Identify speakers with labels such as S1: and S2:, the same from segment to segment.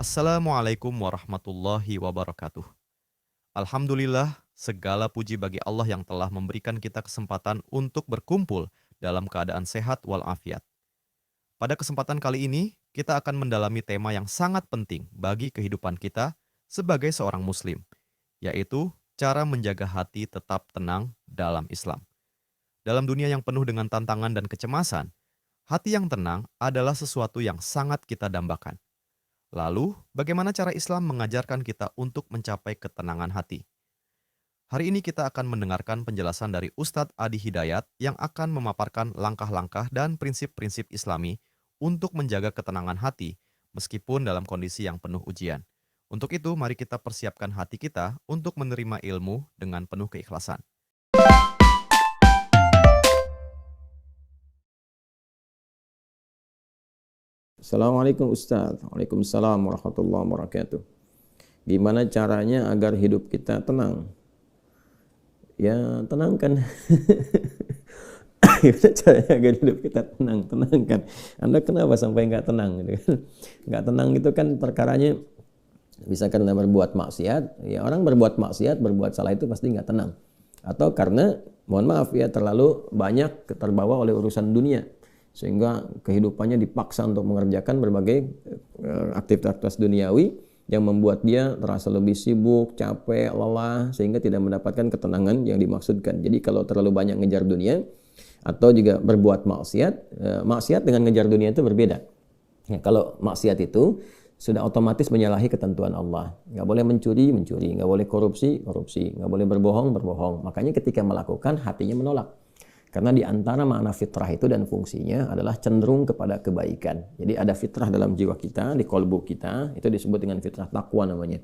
S1: Assalamualaikum warahmatullahi wabarakatuh. Alhamdulillah, segala puji bagi Allah yang telah memberikan kita kesempatan untuk berkumpul dalam keadaan sehat walafiat. Pada kesempatan kali ini, kita akan mendalami tema yang sangat penting bagi kehidupan kita sebagai seorang muslim, yaitu cara menjaga hati tetap tenang dalam Islam. Dalam dunia yang penuh dengan tantangan dan kecemasan, hati yang tenang adalah sesuatu yang sangat kita dambakan. Lalu, bagaimana cara Islam mengajarkan kita untuk mencapai ketenangan hati? Hari ini kita akan mendengarkan penjelasan dari Ustadz Adi Hidayat yang akan memaparkan langkah-langkah dan prinsip-prinsip Islami untuk menjaga ketenangan hati meskipun dalam kondisi yang penuh ujian. Untuk itu, mari kita persiapkan hati kita untuk menerima ilmu dengan penuh keikhlasan.
S2: Assalamualaikum Ustaz. Waalaikumsalam warahmatullahi wabarakatuh. Gimana caranya agar hidup kita tenang? Ya, tenangkan. Gimana caranya agar hidup kita tenang? Tenangkan. Anda kenapa sampai nggak tenang? Gitu kan? Nggak tenang itu kan perkaranya bisa karena berbuat maksiat. Ya, orang berbuat maksiat, berbuat salah itu pasti nggak tenang. Atau karena, mohon maaf ya, terlalu banyak terbawa oleh urusan dunia, sehingga kehidupannya dipaksa untuk mengerjakan berbagai aktivitas duniawi yang membuat dia terasa lebih sibuk, capek, lelah, sehingga tidak mendapatkan ketenangan yang dimaksudkan. Jadi kalau terlalu banyak ngejar dunia atau juga berbuat maksiat, maksiat dengan ngejar dunia itu berbeda. Ya, kalau maksiat itu sudah otomatis menyalahi ketentuan Allah. Nggak boleh mencuri, mencuri. Nggak boleh korupsi, korupsi. Nggak boleh berbohong, berbohong. Makanya ketika melakukan, hatinya menolak. Karena di antara makna fitrah itu dan fungsinya adalah cenderung kepada kebaikan. Jadi ada fitrah dalam jiwa kita, di kolbu kita, itu disebut dengan fitrah takwa namanya.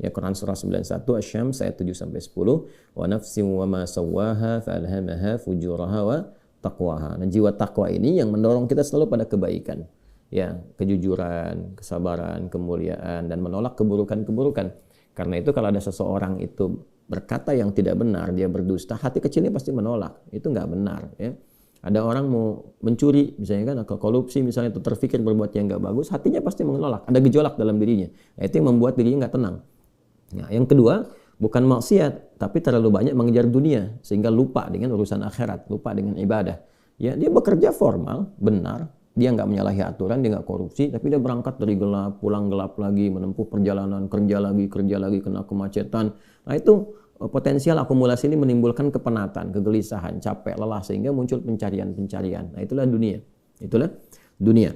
S2: Ya, Quran surah 91 Asy-Syams ayat 7-10, wa nafsin wa ma sawwaha fa'alhamaha fujuraha wa taqwaha. Nah, jiwa takwa ini yang mendorong kita selalu pada kebaikan. Ya, kejujuran, kesabaran, kemuliaan, dan menolak keburukan-keburukan. Karena itu kalau ada seseorang itu berkata yang tidak benar, dia berdusta, hati kecilnya pasti menolak. Itu nggak benar. Ya. Ada orang mau mencuri, misalnya kan, atau korupsi, misalnya, itu terfikir berbuat yang nggak bagus, hatinya pasti menolak. Ada gejolak dalam dirinya. Nah, itu yang membuat dirinya nggak tenang. Nah, yang kedua, bukan maksiat, tapi terlalu banyak mengejar dunia, sehingga lupa dengan urusan akhirat, lupa dengan ibadah. Ya, dia bekerja formal, benar, dia nggak menyalahi aturan, dia nggak korupsi, tapi dia berangkat dari gelap, pulang gelap lagi, menempuh perjalanan, kerja lagi, kena kemacetan. Nah, itu potensial akumulasi ini menimbulkan kepenatan, kegelisahan, capek, lelah, sehingga muncul pencarian-pencarian. Nah, itulah dunia. Itulah dunia.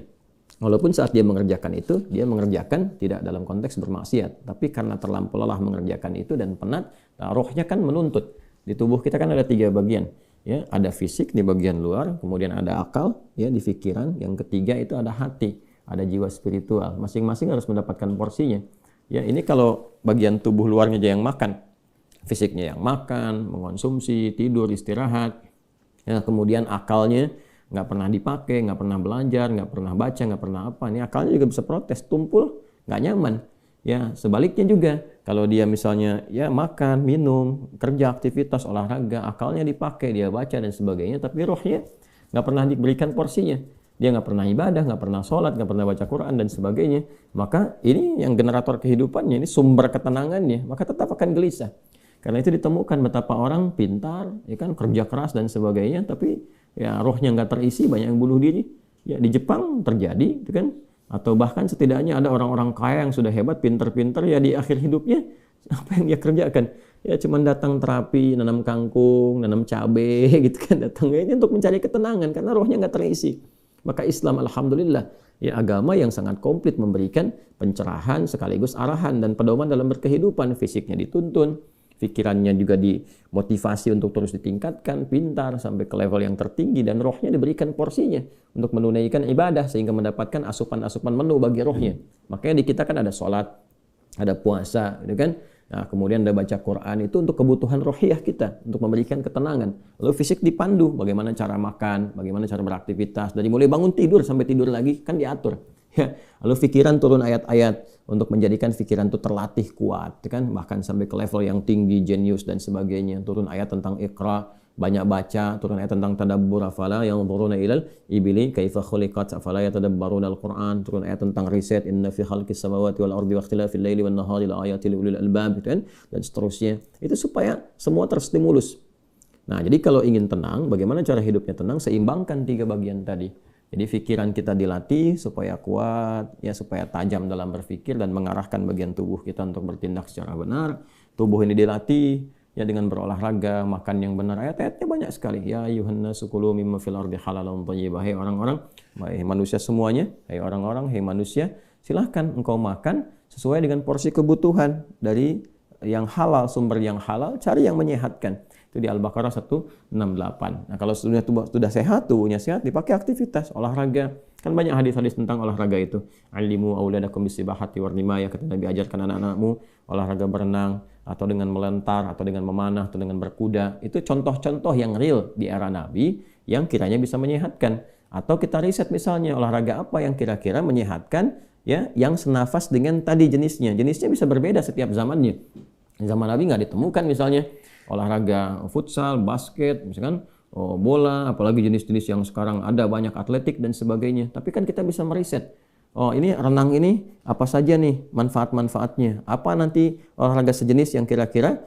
S2: Walaupun saat dia mengerjakan itu, dia mengerjakan tidak dalam konteks bermaksiat, tapi karena terlampau lelah mengerjakan itu dan penat, nah, rohnya kan menuntut. Di tubuh kita kan ada 3 bagian. Ya, ada fisik di bagian luar, kemudian ada akal ya di pikiran, yang ketiga itu ada hati, ada jiwa spiritual. Masing-masing harus mendapatkan porsinya. Ya, ini kalau bagian tubuh luarnya aja yang makan, fisiknya yang makan, mengonsumsi, tidur, istirahat. Ya, kemudian akalnya nggak pernah dipakai, nggak pernah belajar, nggak pernah baca, nggak pernah apa. Ini akalnya juga bisa protes, tumpul, nggak nyaman. Ya, sebaliknya juga, kalau dia misalnya ya makan, minum, kerja, aktivitas, olahraga, akalnya dipakai, dia baca dan sebagainya, tapi rohnya nggak pernah diberikan porsinya. Dia nggak pernah ibadah, nggak pernah sholat, nggak pernah baca Quran dan sebagainya. Maka ini yang generator kehidupannya, ini sumber ketenangannya, maka tetap akan gelisah. Karena itu ditemukan betapa orang pintar, ya kan, kerja keras dan sebagainya, tapi ya rohnya nggak terisi, banyak yang bunuh diri. Ya, di Jepang terjadi, itu kan. Atau bahkan setidaknya ada orang-orang kaya yang sudah hebat, pinter-pinter, ya di akhir hidupnya apa yang dia kerjakan? Ya cuma datang terapi, nanam kangkung, nanam cabai gitu kan, datangnya ini untuk mencari ketenangan karena rohnya nggak terisi. Maka Islam alhamdulillah ya agama yang sangat komplit, memberikan pencerahan sekaligus arahan dan pedoman dalam berkehidupan. Fisiknya dituntun, pikirannya juga dimotivasi untuk terus ditingkatkan, pintar sampai ke level yang tertinggi, dan rohnya diberikan porsinya untuk menunaikan ibadah sehingga mendapatkan asupan-asupan menu bagi rohnya. Makanya di kita kan ada sholat, ada puasa, gitu kan. Nah, kemudian ada baca Quran, itu untuk kebutuhan rohiyah kita, untuk memberikan ketenangan. Lalu fisik dipandu, bagaimana cara makan, bagaimana cara beraktivitas, dari mulai bangun tidur sampai tidur lagi kan diatur. Ya, lalu pikiran turun ayat-ayat untuk menjadikan pikiran itu terlatih kuat, kan, bahkan sampai ke level yang tinggi, jenius dan sebagainya. Turun ayat tentang Iqra, banyak baca, turun ayat tentang tadabbur, afala yanzuruna ilal ibili kaifa khuliqat, afala yatadabbaruna al-Qur'an, turun ayat tentang riset, inna fi khalqis samawati wal ardi wa ikhtilafil laili wan nahari la ayatil liulil albab, gitu kan, dan seterusnya. Itu supaya semua terstimulus. Nah, jadi kalau ingin tenang, bagaimana cara hidupnya tenang? Seimbangkan 3 bagian tadi. Jadi pikiran kita dilatih supaya kuat, ya, supaya tajam dalam berpikir dan mengarahkan bagian tubuh kita untuk bertindak secara benar. Tubuh ini dilatih ya dengan berolahraga, makan yang benar. Ayat-ayatnya banyak sekali. Ya ayyuhan nasu kulu mimma fil ardi halalan thayyibah. Hai orang-orang, hai manusia semuanya, hai orang-orang, hai manusia, silahkan engkau makan sesuai dengan porsi kebutuhan dari yang halal, sumber yang halal, cari yang menyehatkan. Itu di Al-Baqarah 168. Nah, kalau sudah sehat, tubuhnya sehat, dipakai aktivitas, olahraga. Kan banyak hadis-hadis tentang olahraga itu. Alimu auladakum bisibahati warnimaya, kata Nabi, ajarkan anak-anakmu olahraga berenang, atau dengan melentar, atau dengan memanah, atau dengan berkuda. Itu contoh-contoh yang real di era Nabi yang kiranya bisa menyehatkan. Atau kita riset misalnya olahraga apa yang kira-kira menyehatkan, ya, yang senafas dengan tadi jenisnya. Jenisnya bisa berbeda setiap zamannya. Zaman Nabi nggak ditemukan misalnya olahraga futsal, basket, misalkan bola, apalagi jenis-jenis yang sekarang ada banyak atletik dan sebagainya. Tapi kan kita bisa meriset. Oh, ini renang ini apa saja nih manfaat-manfaatnya? Apa nanti olahraga sejenis yang kira-kira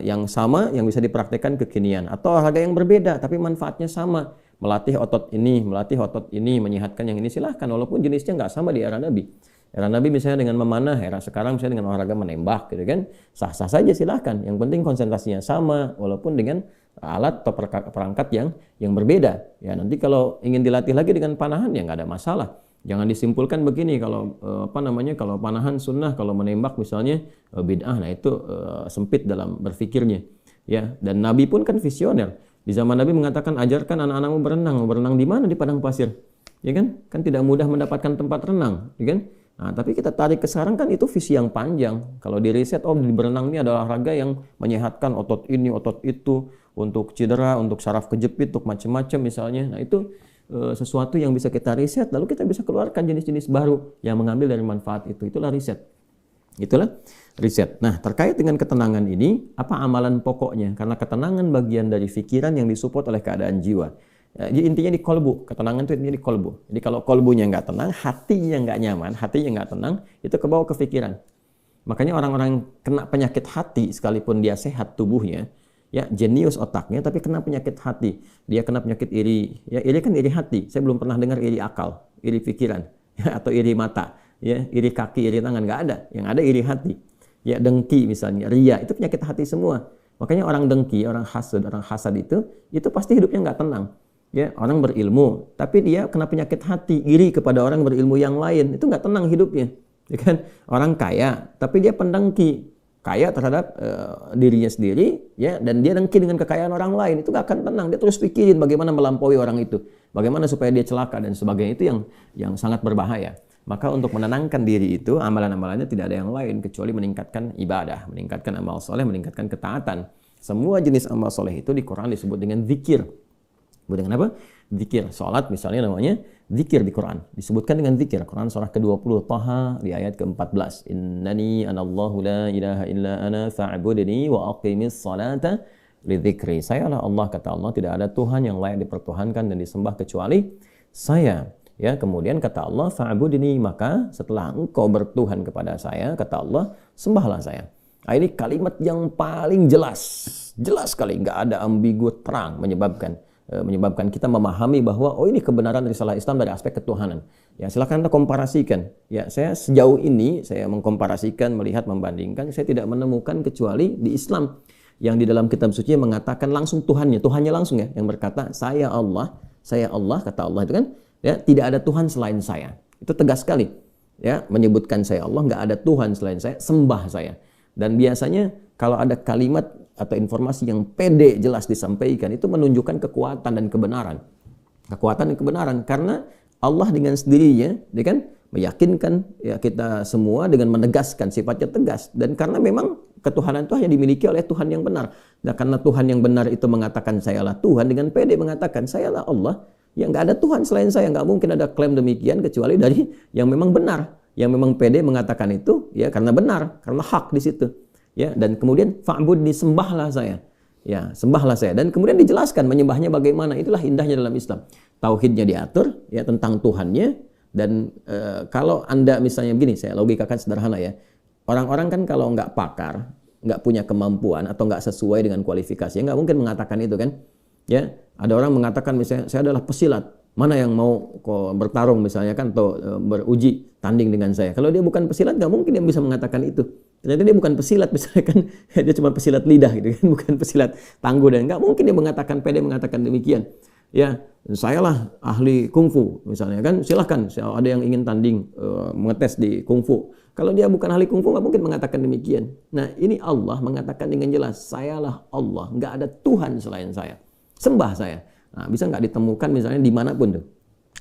S2: yang sama yang bisa dipraktekkan kekinian, atau olahraga yang berbeda tapi manfaatnya sama. Melatih otot ini, menyehatkan yang ini, silahkan walaupun jenisnya nggak sama di era Nabi. Era Nabi misalnya dengan memanah, era sekarang misalnya dengan olahraga menembak, gitu kan, sah-sah saja silahkan. Yang penting konsentrasinya sama, walaupun dengan alat atau perangkat yang berbeda. Ya, nanti kalau ingin dilatih lagi dengan panahan ya nggak ada masalah. Jangan disimpulkan begini, kalau kalau panahan sunnah, kalau menembak misalnya bid'ah, nah itu sempit dalam berpikirnya. Ya, dan Nabi pun kan visioner. Di zaman Nabi mengatakan, ajarkan anak-anakmu berenang. Berenang di mana? Di padang pasir. Ya kan? Kan tidak mudah mendapatkan tempat renang, ya kan? Nah, tapi kita tarik ke sekarang kan itu visi yang panjang. Kalau di riset, di berenang ini ada olahraga yang menyehatkan otot ini, otot itu, untuk cedera, untuk saraf kejepit, untuk macam-macam misalnya. Nah, itu sesuatu yang bisa kita riset, lalu kita bisa keluarkan jenis-jenis baru yang mengambil dari manfaat itu. Itulah riset. Itulah riset. Nah, terkait dengan ketenangan ini, apa amalan pokoknya? Karena ketenangan bagian dari pikiran yang disupport oleh keadaan jiwa. Intinya di kolbu, ketenangan itu intinya di kolbu. Jadi kalau kolbunya nggak tenang, hatinya nggak nyaman, hatinya nggak tenang, itu kebawa ke pikiran. Makanya orang-orang yang kena penyakit hati, sekalipun dia sehat tubuhnya, ya jenius otaknya, tapi kena penyakit hati. Dia kena penyakit iri. Ya, iri kan iri hati. Saya belum pernah dengar iri akal, iri pikiran, ya, atau iri mata, ya, iri kaki, iri tangan, nggak ada. Yang ada iri hati. Ya, dengki misalnya, ria, itu penyakit hati semua. Makanya orang dengki, orang hasad itu pasti hidupnya nggak tenang. Ya, orang berilmu, tapi dia kena penyakit hati, iri kepada orang berilmu yang lain, itu nggak tenang hidupnya. Ya kan? Orang kaya, tapi dia pendengki, kaya terhadap dirinya sendiri, ya, dan dia dengki dengan kekayaan orang lain, itu nggak akan tenang. Dia terus pikirin bagaimana melampaui orang itu, bagaimana supaya dia celaka dan sebagainya. Itu yang sangat berbahaya. Maka untuk menenangkan diri itu, amalan-amalannya tidak ada yang lain kecuali meningkatkan ibadah, meningkatkan amal soleh, meningkatkan ketaatan. Semua jenis amal soleh itu di Quran disebut dengan zikir. Dengan apa? Zikir. Salat misalnya namanya zikir di Quran. Disebutkan dengan zikir. Quran surah ke-20 Taha di ayat ke-14. Innani anallahu la ilaha illa ana fa'budni wa aqimis salata li dzikri. Sayalah Allah, kata Allah, tidak ada Tuhan yang layak dipertuhankan dan disembah kecuali saya. Ya, kemudian kata Allah, fa'budni, maka setelah engkau bertuhan kepada saya, kata Allah, sembahlah saya. Nah, ini kalimat yang paling jelas sekali, nggak ada ambigu, terang, menyebabkan kita memahami bahwa ini kebenaran risalah Islam dari aspek ketuhanan. Ya, silakan Anda komparasikan. Ya, saya sejauh ini saya mengkomparasikan, melihat, membandingkan, saya tidak menemukan kecuali di Islam yang di dalam kitab suci mengatakan langsung Tuhannya langsung, ya, yang berkata saya Allah, kata Allah itu kan, ya, tidak ada Tuhan selain saya. Itu tegas sekali. Ya, menyebutkan saya Allah, nggak ada Tuhan selain saya, sembah saya. Dan biasanya kalau ada kalimat atau informasi yang pede jelas disampaikan, itu menunjukkan kekuatan dan kebenaran. Kekuatan dan kebenaran karena Allah dengan sendirinya, dia kan meyakinkan ya kita semua dengan menegaskan sifatnya tegas, dan karena memang ketuhanan itu hanya dimiliki oleh Tuhan yang benar. Nah, karena Tuhan yang benar itu mengatakan sayalah Tuhan, dengan pede mengatakan sayalah Allah, ya nggak ada Tuhan selain saya. Nggak mungkin ada klaim demikian kecuali dari yang memang benar, yang memang pede mengatakan itu, ya karena benar, karena hak di situ. Ya, dan kemudian fa'budni, sembahlah saya. Ya, sembahlah saya. Dan kemudian dijelaskan menyembahnya bagaimana. Itulah indahnya dalam Islam. Tauhidnya diatur ya tentang Tuhannya. Dan kalau Anda misalnya begini, saya logikakan sederhana ya. Orang-orang kan kalau nggak pakar, nggak punya kemampuan atau nggak sesuai dengan kualifikasi, nggak mungkin mengatakan itu kan. Ya, ada orang mengatakan misalnya saya adalah pesilat. Mana yang mau bertarung misalnya kan atau beruji tanding dengan saya. Kalau dia bukan pesilat nggak mungkin dia bisa mengatakan itu. Ternyata dia bukan pesilat misalnya kan dia cuma pesilat lidah gitu kan, bukan pesilat tangguh dan nggak mungkin dia mengatakan pede mengatakan demikian. Ya, saya lah ahli kungfu misalnya kan, silahkan ada yang ingin tanding mengetes di kungfu. Kalau dia bukan ahli kungfu nggak mungkin mengatakan demikian. Nah ini Allah mengatakan dengan jelas, sayalah Allah, nggak ada Tuhan selain saya. Sembah saya. Nah, bisa nggak ditemukan misalnya dimanapun tuh,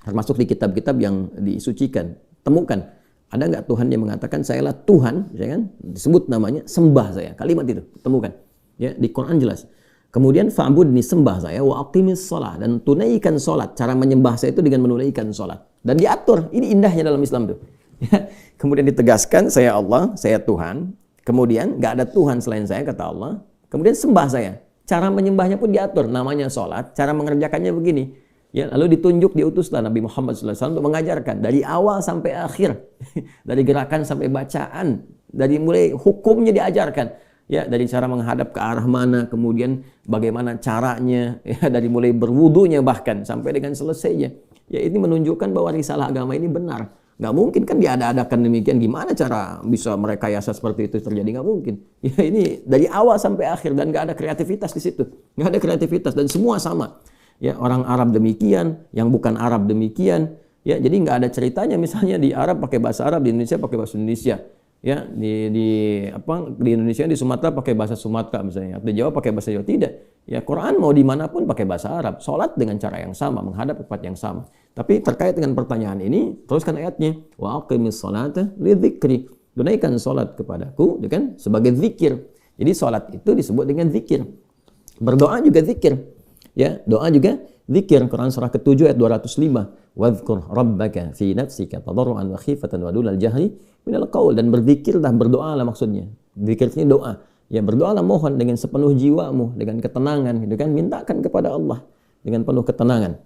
S2: termasuk di kitab-kitab yang disucikan, temukan. Ada nggak Tuhan yang mengatakan sayalah Tuhan, ya kan? Disebut namanya, sembah saya. Kalimat itu temukan. Ya, di Quran jelas. Kemudian fa'budni, sembah saya, wa aqimis shalah, dan tunaikan salat. Cara menyembah saya itu dengan menunaikan salat. Dan diatur. Ini indahnya dalam Islam tuh. Ya. Kemudian ditegaskan saya Allah, saya Tuhan. Kemudian nggak ada Tuhan selain saya kata Allah. Kemudian sembah saya. Cara menyembahnya pun diatur, namanya salat. Cara mengerjakannya begini. Ya, lalu ditunjuk diutuslah Nabi Muhammad SAW untuk mengajarkan dari awal sampai akhir, dari gerakan sampai bacaan, dari mulai hukumnya diajarkan, ya dari cara menghadap ke arah mana, kemudian bagaimana caranya, ya dari mulai berwudunya bahkan sampai dengan selesainya. Ya ini menunjukkan bahwa risalah agama ini benar. Nggak mungkin kan diada-adakan demikian. Gimana cara bisa merekayasa seperti itu terjadi? Nggak mungkin. Ya ini dari awal sampai akhir dan nggak ada kreativitas di situ. Nggak ada kreativitas dan semua sama. Ya, orang Arab demikian, yang bukan Arab demikian. Ya, jadi nggak ada ceritanya misalnya di Arab pakai bahasa Arab, di Indonesia pakai bahasa Indonesia. Ya, di Indonesia di Sumatera pakai bahasa Sumatera misalnya, atau di Jawa pakai bahasa Jawa. Tidak. Ya, Quran mau dimanapun pakai bahasa Arab. Salat dengan cara yang sama, menghadap ke tempat yang sama. Tapi terkait dengan pertanyaan ini, teruskan ayatnya. Wa aqimis salata lidzikri. Tunaikan salat kepadaku, kan, sebagai zikir. Jadi salat itu disebut dengan zikir. Berdoa juga zikir. Ya, doa juga zikir. Quran surah ke-7 ayat 205. Wadhkur rabbaka fi nafsika tadarruan wa khifatan wa dunal jahri minal qaul, dan berzikirlah, berdoalah maksudnya. Zikir ini doa. Ya, berdoalah, mohon dengan sepenuh jiwamu, dengan ketenangan gitu kan, mintakan kepada Allah dengan penuh ketenangan.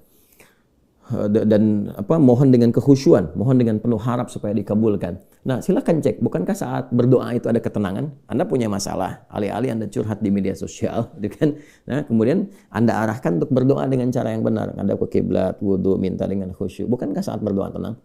S2: Dan mohon dengan kekhusyuan, mohon dengan penuh harap supaya dikabulkan. Nah, silakan cek, bukankah saat berdoa itu ada ketenangan? Anda punya masalah, alih-alih Anda curhat di media sosial, gitu kan? Nah, kemudian Anda arahkan untuk berdoa dengan cara yang benar. Anda ke kiblat, wudu, minta dengan khusyuk. Bukankah saat berdoa tenang?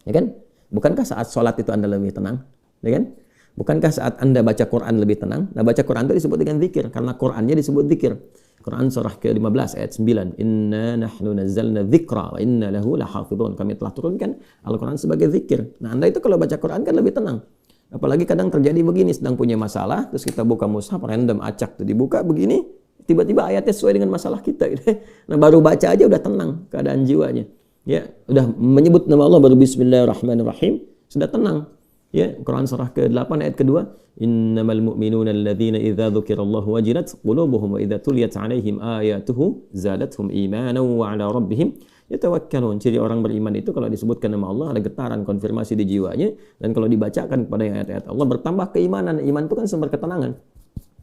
S2: Ya kan? Bukankah saat sholat itu Anda lebih tenang? Ya kan? Bukankah saat Anda baca Quran lebih tenang? Nah, baca Quran itu disebut dengan zikir, karena Qurannya disebut zikir. Quran surah ke-15 ayat 9. Inna nahnu nazzalna dzikra wa inna lahu lahafidhun. Kami telah turunkan Al-Quran sebagai zikir. Nah, Anda itu kalau baca Quran kan lebih tenang. Apalagi kadang terjadi begini, sedang punya masalah, terus kita buka mushaf, random acak tuh dibuka begini, tiba-tiba ayatnya sesuai dengan masalah kita gitu. Nah, baru baca aja udah tenang keadaan jiwanya. Ya, udah menyebut nama Allah baru bismillahirrahmanirrahim, sudah tenang. Ya, Quran surah ke-8 ayat kedua. Innamal mu'minuna alladzina idza dzukirallahu wajilat qulubuhum wa idza tuliyat 'alaihim ayatuhu zadatuhum imanan wa 'ala rabbihim yatawakkalun. Ciri orang beriman itu kalau disebutkan nama Allah ada getaran konfirmasi di jiwanya, dan kalau dibacakan kepada ayat-ayat Allah bertambah keimanan. Iman itu kan sumber ketenangan.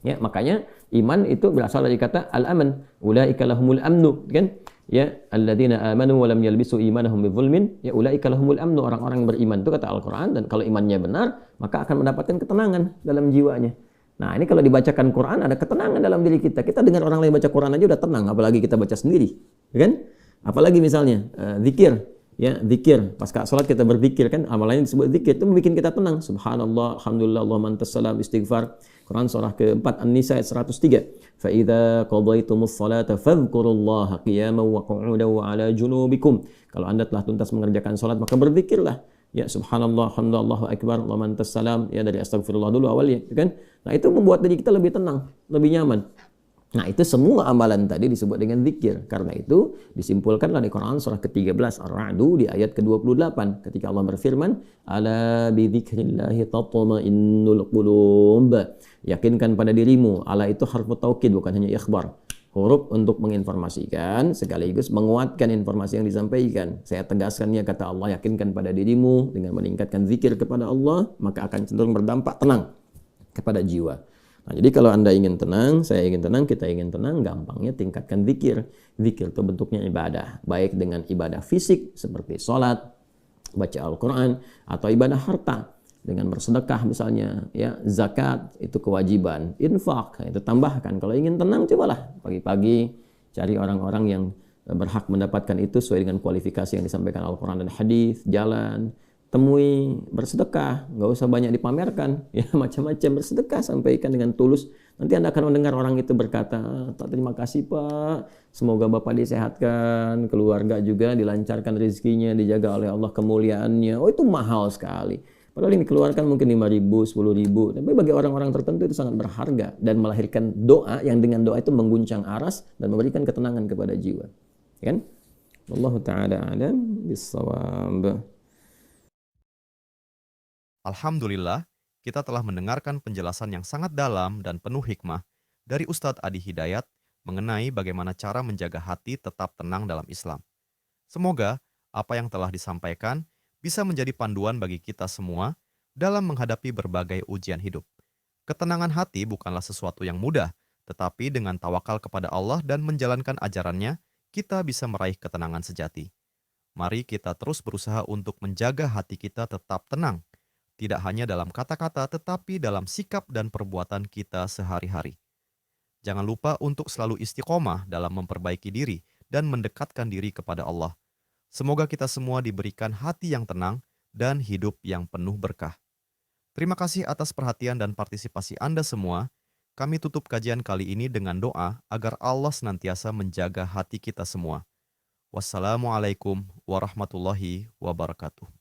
S2: Ya, makanya iman itu berasal dari kata al-aman. Ulaika lahumul amnu, kan? Ya, alladzina amanu wa lam yalbisu imanahum bidzulmin, ya ulaika lahumul amnu. Orang-orang yang beriman itu kata Al-Qur'an, dan kalau imannya benar, maka akan mendapatkan ketenangan dalam jiwanya. Nah, ini kalau dibacakan Quran ada ketenangan dalam diri kita. Kita dengar orang lain baca Quran aja udah tenang, apalagi kita baca sendiri, ya kan? Apalagi misalnya zikir. Ya, zikir. Pas salat kita berzikir kan, amalannya disebut zikir. Itu membuat kita tenang. Subhanallah, alhamdulillah, Allahumma antas salam, istighfar. Quran surah ke-4 An-Nisa ayat 103. Fa idza qadaytumus salata fadhkurullaha qiyaman wa qu'udan wa 'ala junubikum. Kalau Anda telah tuntas mengerjakan salat, maka berzikirlah. Ya, subhanallah, alhamdulillah, Allahu akbar, Allahumma antas salam. Ya, dari astagfirullah dulu awalnya, kan? Nah, itu membuat diri kita lebih tenang, lebih nyaman. Nah, itu semua amalan tadi disebut dengan zikir. Karena itu disimpulkanlah di Quran surah ke-13 Ar-Ra'du di ayat ke-28 ketika Allah berfirman, "Ala bi dzikrillahi tatma'innul qulub." Yakinkan pada dirimu. Ala itu harfu taukid, bukan hanya ikhbar. Huruf untuk menginformasikan sekaligus menguatkan informasi yang disampaikan. Saya tegaskannya kata Allah, yakinkan pada dirimu dengan meningkatkan zikir kepada Allah, maka akan cenderung berdampak tenang kepada jiwa. Nah, jadi kalau Anda ingin tenang, saya ingin tenang, kita ingin tenang, gampangnya tingkatkan zikir. Zikir itu bentuknya ibadah, baik dengan ibadah fisik seperti sholat, baca Al-Quran, atau ibadah harta dengan bersedekah misalnya, ya, zakat itu kewajiban, infak itu tambahkan. Kalau ingin tenang, cobalah pagi-pagi cari orang-orang yang berhak mendapatkan itu sesuai dengan kualifikasi yang disampaikan Al-Quran dan hadis, jalan, temui, bersedekah, nggak usah banyak dipamerkan, ya, macam-macam bersedekah, sampaikan dengan tulus. Nanti Anda akan mendengar orang itu berkata, terima kasih Pak, semoga Bapak disehatkan, keluarga juga dilancarkan rezekinya, dijaga oleh Allah kemuliaannya. Oh, itu mahal sekali. Padahal ini keluarkan mungkin 5.000, 10.000, tapi bagi orang-orang tertentu itu sangat berharga dan melahirkan doa yang dengan doa itu mengguncang aras dan memberikan ketenangan kepada jiwa. Kan? Wallahu ta'ala a'lam bissawab.
S1: Alhamdulillah, kita telah mendengarkan penjelasan yang sangat dalam dan penuh hikmah dari Ustadz Adi Hidayat mengenai bagaimana cara menjaga hati tetap tenang dalam Islam. Semoga apa yang telah disampaikan bisa menjadi panduan bagi kita semua dalam menghadapi berbagai ujian hidup. Ketenangan hati bukanlah sesuatu yang mudah, tetapi dengan tawakal kepada Allah dan menjalankan ajarannya, kita bisa meraih ketenangan sejati. Mari kita terus berusaha untuk menjaga hati kita tetap tenang, tidak hanya dalam kata-kata tetapi dalam sikap dan perbuatan kita sehari-hari. Jangan lupa untuk selalu istiqomah dalam memperbaiki diri dan mendekatkan diri kepada Allah. Semoga kita semua diberikan hati yang tenang dan hidup yang penuh berkah. Terima kasih atas perhatian dan partisipasi Anda semua. Kami tutup kajian kali ini dengan doa agar Allah senantiasa menjaga hati kita semua. Wassalamualaikum warahmatullahi wabarakatuh.